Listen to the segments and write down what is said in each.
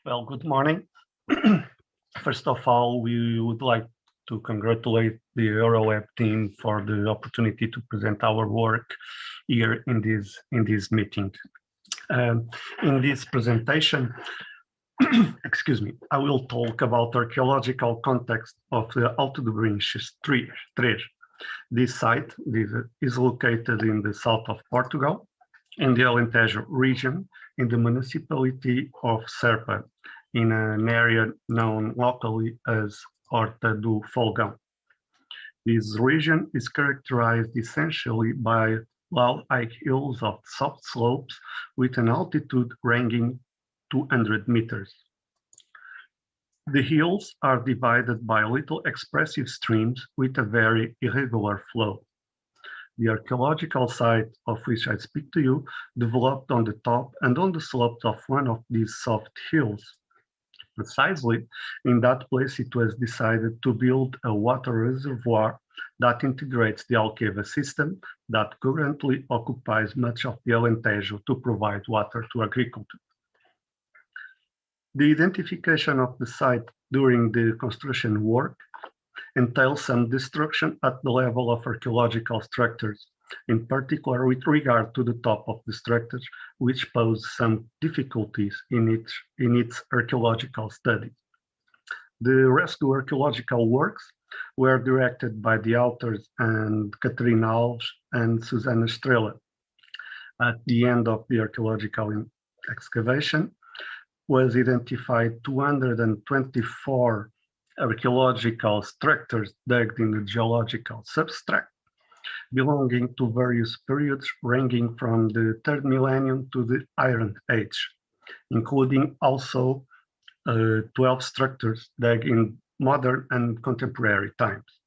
Well, good morning. First of all, we would like to congratulate the EuroWeb team for the opportunity to present our work here in this meeting. In this presentation, excuse me, I will talk about archaeological context of the Alto de Brinches 3. This site is located in the south of Portugal, in the Alentejo region, in the municipality of Serpa, in an area known locally as Horta do Folgão. This region is characterized essentially by low high hills of soft slopes with an altitude ranging 200 meters. The hills are divided by little expressive streams with a very irregular flow. The archaeological site of which I speak to you developed on the top and on the slopes of one of these soft hills. Precisely, in that place it was decided to build a water reservoir that integrates the Alqueva system that currently occupies much of the Alentejo to provide water to agriculture. The identification of the site during the construction work entails some destruction at the level of archaeological structures, in particular with regard to the top of the structures, which pose some difficulties in its archaeological study. The rescue archaeological works were directed by the authors and Catarina Alves and Susana Estrela. At the end of the archaeological excavation, was identified 224 archaeological structures dug in the geological substrate, belonging to various periods ranging from the 3rd millennium to the Iron Age, including also 12 structures dug in modern and contemporary times.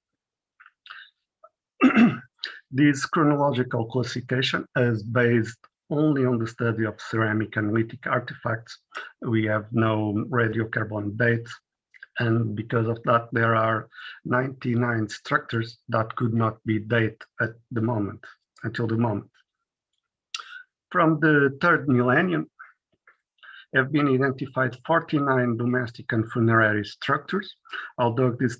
This chronological classification is based only on the study of ceramic and lithic artifacts. We have no radiocarbon dates, and because of that, there are 99 structures that could not be dated at the moment, until the moment. From the 3rd millennium, have been identified 49 domestic and funerary structures, although this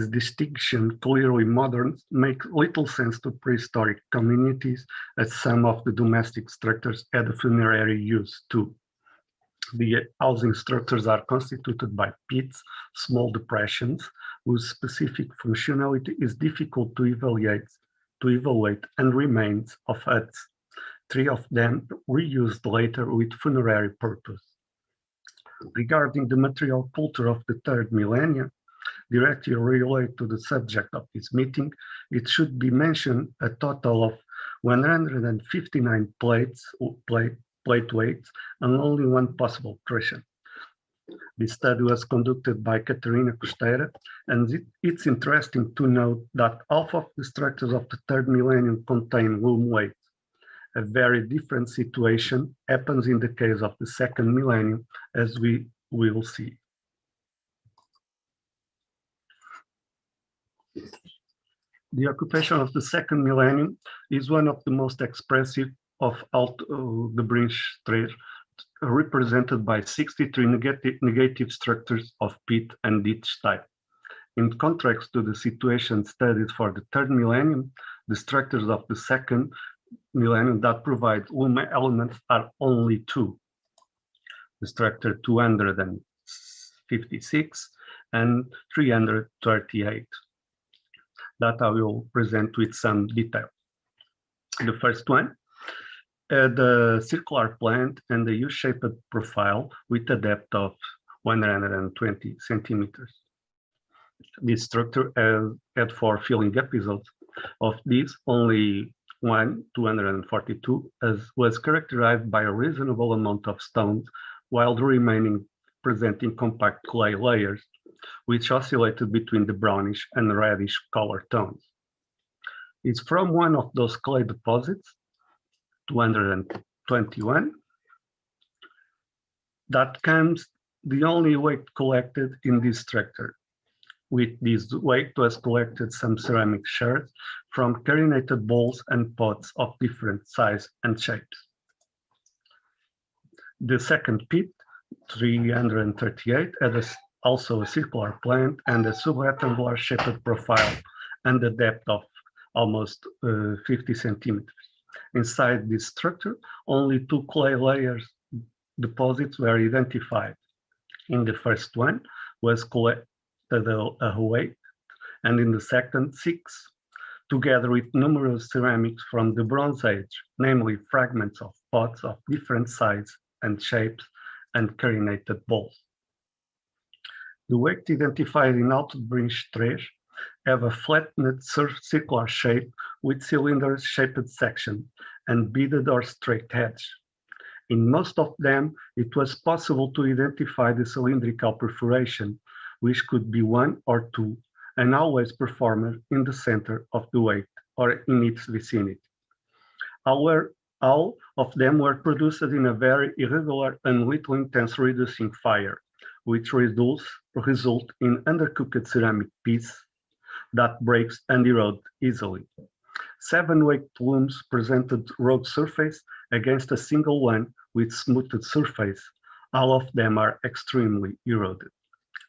distinction clearly modern makes little sense to prehistoric communities, as some of the domestic structures had a funerary use too. The housing structures are constituted by pits, small depressions, whose specific functionality is difficult to evaluate, and remains of huts. 3 of them reused later with funerary purpose. Regarding the material culture of the 3rd millennium, directly related to the subject of this meeting, it should be mentioned a total of 159 plate weights and only one possible creation. This study was conducted by Catarina Costeira, and it's interesting to note that half of the structures of the 3rd millennium contain loom weights. A very different situation happens in the case of the 2nd millennium, as we will see. The occupation of the 2nd millennium is one of the most expressive of Alto de Brinches, represented by 63 negative structures of pit and ditch type. In contrast to the situation studied for the 3rd millennium, the structures of the 2nd millennium that provide loom elements are only 2. The structure 256 and 338 that I will present with some detail. The first one, the circular plant and the U-shaped profile with a depth of 120 centimeters. This structure had 4 filling episodes. Of these, only 242, was characterized by a reasonable amount of stones, while the remaining presenting compact clay layers, which oscillated between the brownish and reddish color tones. It's from one of those clay deposits, 221, that comes the only weight collected in this structure. With this weight was collected some ceramic shards from carinated bowls and pots of different size and shapes. The second pit 338 had also a circular plant and a subrectangular shaped profile and a depth of almost 50 centimeters. Inside this structure, only two clay layers deposits were identified. In the first one was collected a weight, and in the second, 6, together with numerous ceramics from the Bronze Age, namely fragments of pots of different sizes and shapes and carinated bowls. The weight identified in Alto de Brinches 3 have a flattened circular shape with cylinder-shaped section and beaded or straight edge. In most of them, it was possible to identify the cylindrical perforation, which could be 1 or 2, and always performed in the center of the weight or in its vicinity. However, all of them were produced in a very irregular and little intense reducing fire, which result in undercooked ceramic piece that breaks and erode easily. 7 weight looms presented rough surface against a single one with smoothed surface. All of them are extremely eroded.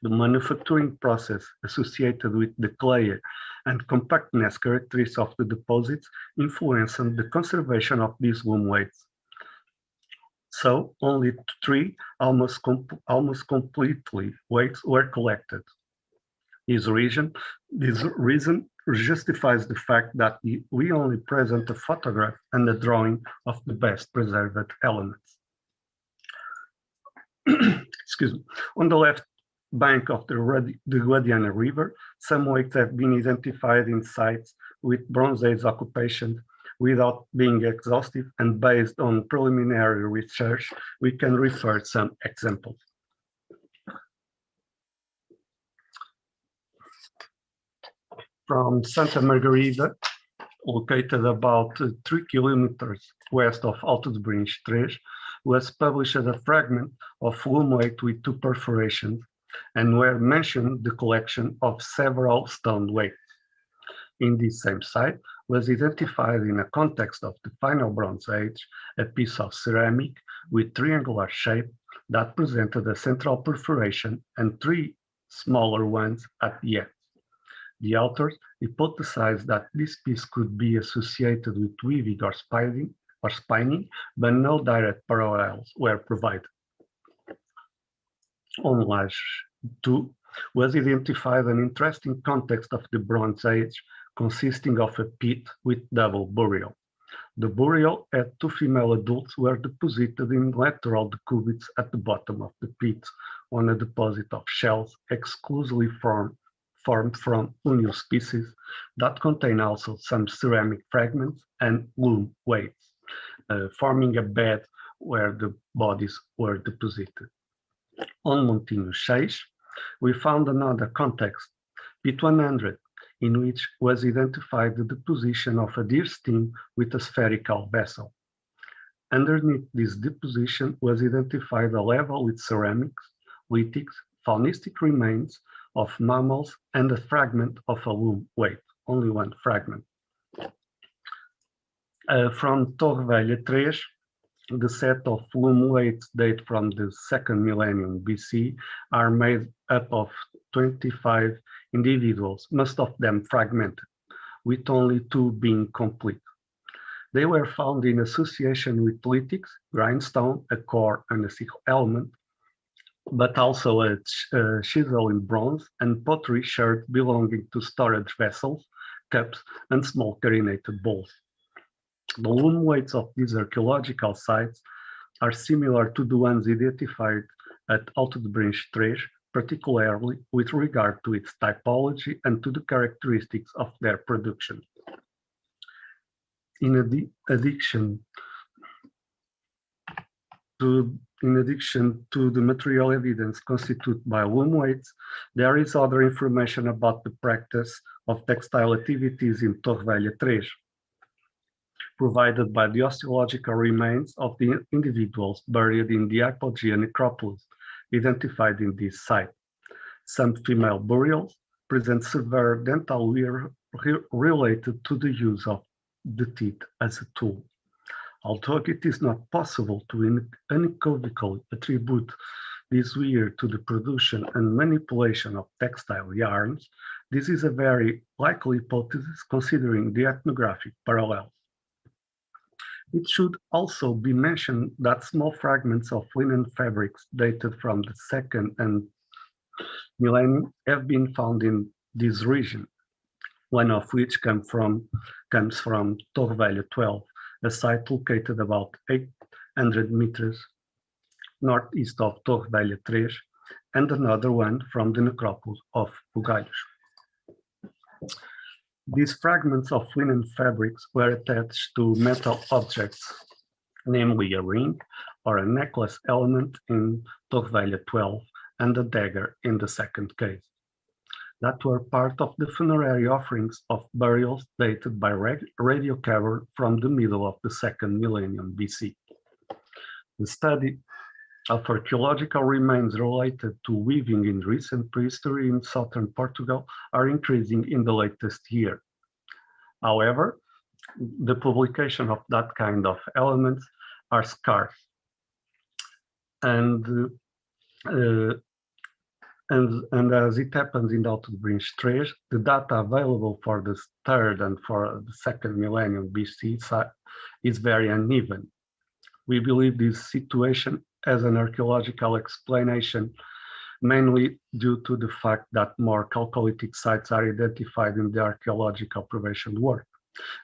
The manufacturing process associated with the clay and compactness characteristics of the deposits influenced the conservation of these loom weights. So only 3 almost completely weights were collected. This reason justifies the fact that we only present a photograph and a drawing of the best preserved elements. Excuse me. On the left bank of the Guadiana River, some weights have been identified in sites with Bronze Age occupation. Without being exhaustive and based on preliminary research, we can refer some examples. From Santa Margarida, located about 3 kilometers west of Alto de Brinches 3, was published a fragment of loom weight with 2 perforations, and where mentioned the collection of several stone weights. In this same site was identified in a context of the final Bronze Age a piece of ceramic with triangular shape that presented a central perforation and 3 smaller ones at the end. The authors hypothesized that this piece could be associated with weaving or spinning, but no direct parallels were provided. On Laje 2 was identified an interesting context of the Bronze Age consisting of a pit with double burial. The burial had 2 female adults who were deposited in lateral decubits at the bottom of the pit on a deposit of shells exclusively formed from Unio species that contain also some ceramic fragments and loom weights, forming a bed where the bodies were deposited. On Montinho 6, we found another context, pit 100, in which was identified the deposition of a deer stem with a spherical vessel. Underneath this deposition was identified a level with ceramics, lithics, faunistic remains of mammals, and a fragment of a loom weight, only 1 fragment. From Torre Velha 3, the set of loom weights date from the 2nd millennium BC are made up of 25 individuals, most of them fragmented, with only 2 being complete. They were found in association with lithics, grindstone, a core, and a sickle element, but also a chisel in bronze and pottery sherd belonging to storage vessels, cups, and small carinated bowls. The loom weights of these archaeological sites are similar to the ones identified at Alto de Brinches 3, particularly with regard to its typology and to the characteristics of their production. In addition to the material evidence constituted by loom weights, there is other information about the practice of textile activities in Torre Velha 3, provided by the osteological remains of the individuals buried in the Hypogean necropolis identified in this site. Some female burials present severe dental wear related to the use of the teeth as a tool. Although it is not possible to unequivocally attribute this year to the production and manipulation of textile yarns, this is a very likely hypothesis considering the ethnographic parallels. It should also be mentioned that small fragments of linen fabrics dated from the second and millennium have been found in this region, one of which comes from Torre Velha 12, a site located about 800 meters northeast of Torre Velha 3, and another one from the necropolis of Bugalhos. These fragments of linen fabrics were attached to metal objects, namely a ring or a necklace element in Torre Velha 12 and a dagger in the second case, that were part of the funerary offerings of burials dated by radiocarver from the middle of the second millennium BC. The study of archaeological remains related to weaving in recent prehistory in southern Portugal are increasing in the latest year. However, the publication of that kind of elements are scarce, and as it happens in Alto de Brinches 3, the data available for the third and for the second millennium BC is very uneven. We believe this situation has an archaeological explanation, mainly due to the fact that more chalcolithic sites are identified in the archaeological preservation work.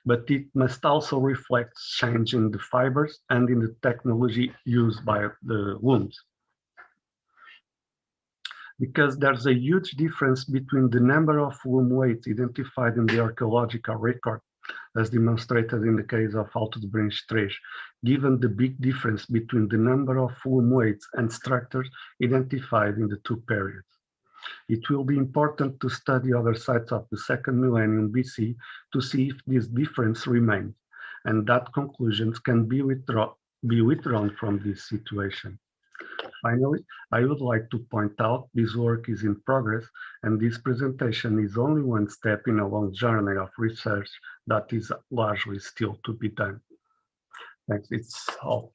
But it must also reflect change in the fibers and in the technology used by the looms. Because there's a huge difference between the number of loom weights identified in the archaeological record, as demonstrated in the case of Alto de Brinches 3, given the big difference between the number of loom weights and structures identified in the two periods. It will be important to study other sites of the second millennium BC to see if this difference remains, and that conclusions can be withdrawn from this situation. Finally, I would like to point out this work is in progress, and this presentation is only one step in a long journey of research that is largely still to be done. Thanks, it's all.